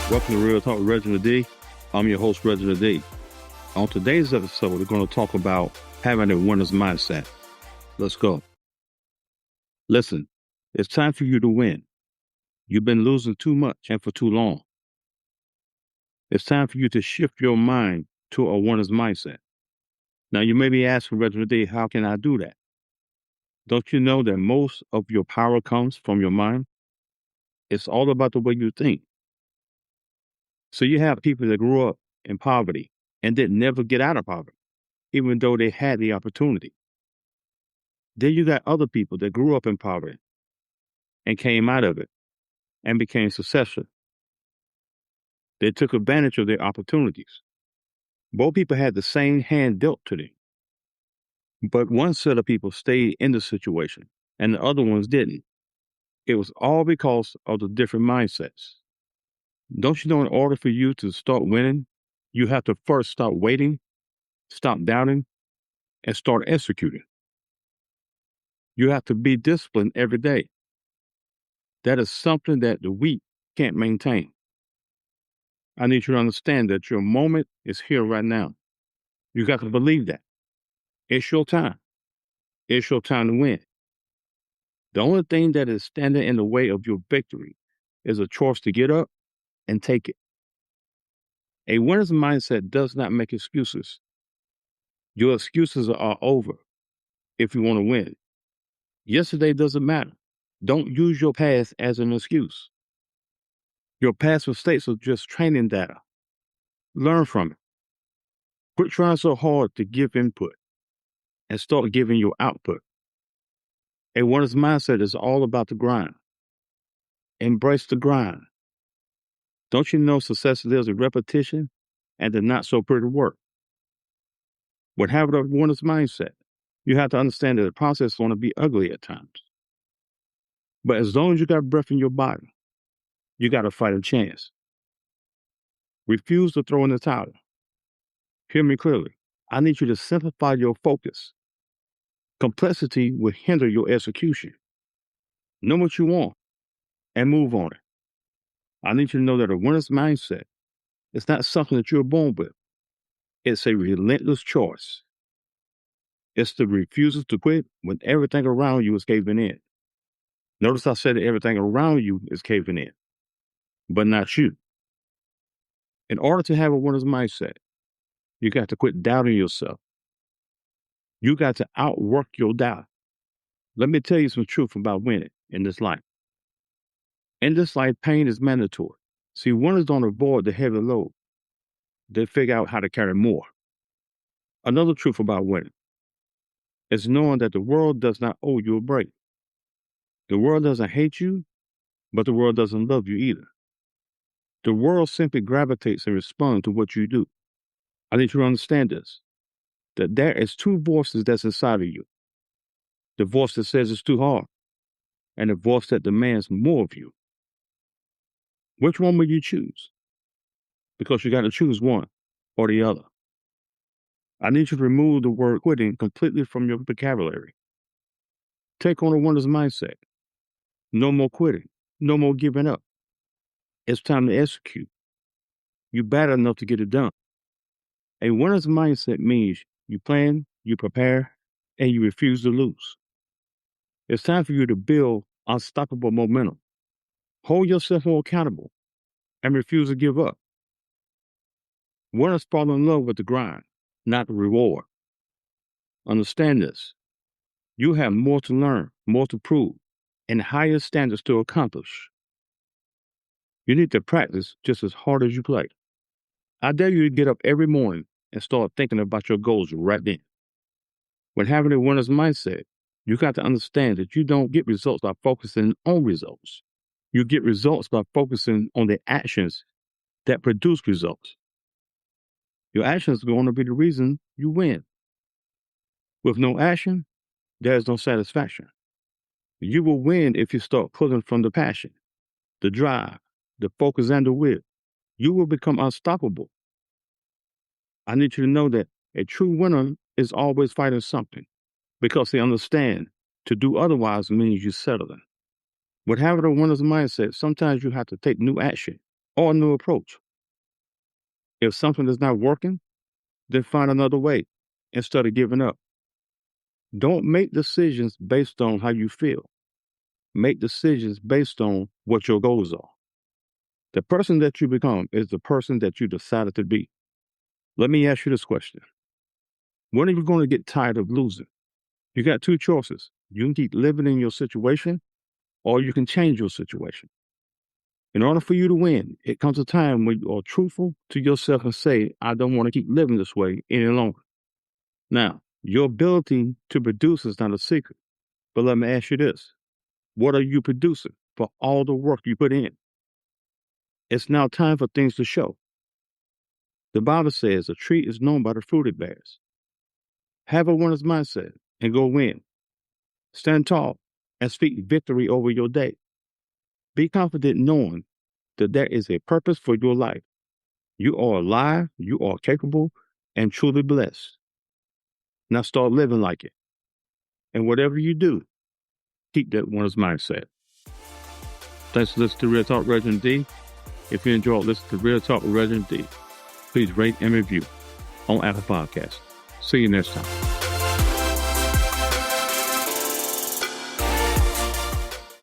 Welcome to Real Talk with Reginald D. I'm your host, Reginald D. On today's episode, we're going to talk about having a winner's mindset. Let's go. Listen, it's time for you to win. You've been losing too much and for too long. It's time for you to shift your mind to a winner's mindset. Now, you may be asking, Reginald D, how can I do that? Don't you know that most of your power comes from your mind? It's all about the way you think. So you have people that grew up in poverty and didn't never get out of poverty, even though they had the opportunity. Then you got other people that grew up in poverty and came out of it and became successful. They took advantage of their opportunities. Both people had the same hand dealt to them. But one set of people stayed in the situation and the other ones didn't. It was all because of the different mindsets. Don't you know, in order for you to start winning, you have to first stop waiting, stop doubting, and start executing. You have to be disciplined every day. That is something that the weak can't maintain. I need you to understand that your moment is here right now. You got to believe that. It's your time. It's your time to win. The only thing that is standing in the way of your victory is a choice to get up and take it. A winner's mindset does not make excuses. Your excuses are over if you want to win. Yesterday doesn't matter. Don't use your past as an excuse. Your past mistakes are just training data. Learn from it. Quit trying so hard to give input and start giving your output. A winner's mindset is all about the grind. Embrace the grind. Don't you know success lives in repetition and the not so pretty work? With having a winner's mindset, you have to understand that the process is going to be ugly at times. But as long as you got breath in your body, you got a fighting chance. Refuse to throw in the towel. Hear me clearly. I need you to simplify your focus. Complexity will hinder your execution. Know what you want and move on it. I need you to know that a winner's mindset is not something that you're born with. It's a relentless choice. It's the refusal to quit when everything around you is caving in. Notice I said that everything around you is caving in, but not you. In order to have a winner's mindset, you got to quit doubting yourself. You got to outwork your doubt. Let me tell you some truth about winning in this life. In this life, pain is mandatory. See, winners don't avoid the heavy load. They figure out how to carry more. Another truth about winning is knowing that the world does not owe you a break. The world doesn't hate you, but the world doesn't love you either. The world simply gravitates and responds to what you do. I need you to understand this, that there is two voices that's inside of you. The voice that says it's too hard and the voice that demands more of you. Which one will you choose? Because you got to choose one or the other. I need you to remove the word quitting completely from your vocabulary. Take on a winner's mindset. No more quitting. No more giving up. It's time to execute. You're bad enough to get it done. A winner's mindset means you plan, you prepare, and you refuse to lose. It's time for you to build unstoppable momentum. Hold yourself more accountable and refuse to give up. Winners fall in love with the grind, not the reward. Understand this. You have more to learn, more to prove, and higher standards to accomplish. You need to practice just as hard as you play. I dare you to get up every morning and start thinking about your goals right then. When having a winner's mindset, you got to understand that you don't get results by focusing on results. You get results by focusing on the actions that produce results. Your actions are going to be the reason you win. With no action, there is no satisfaction. You will win if you start pulling from the passion, the drive, the focus, and the will. You will become unstoppable. I need you to know that a true winner is always fighting something because they understand to do otherwise means you're settling. With having a winner's mindset, sometimes you have to take new action or a new approach. If something is not working, then find another way instead of giving up. Don't make decisions based on how you feel. Make decisions based on what your goals are. The person that you become is the person that you decided to be. Let me ask you this question. When are you going to get tired of losing? You got two choices. You can keep living in your situation, or you can change your situation. In order for you to win, it comes a time when you are truthful to yourself and say, I don't want to keep living this way any longer. Now, your ability to produce is not a secret, but let me ask you this. What are you producing for all the work you put in? It's now time for things to show. The Bible says a tree is known by the fruit it bears. Have a winner's mindset and go win. Stand tall and speak victory over your day. Be confident knowing that there is a purpose for your life. You are alive, you are capable, and truly blessed. Now start living like it. And whatever you do, keep that winner's mindset. Thanks for listening to Real Talk Reginald D. If you enjoyed listening to Real Talk with Reginald D, please rate and review on Apple Podcasts. See you next time.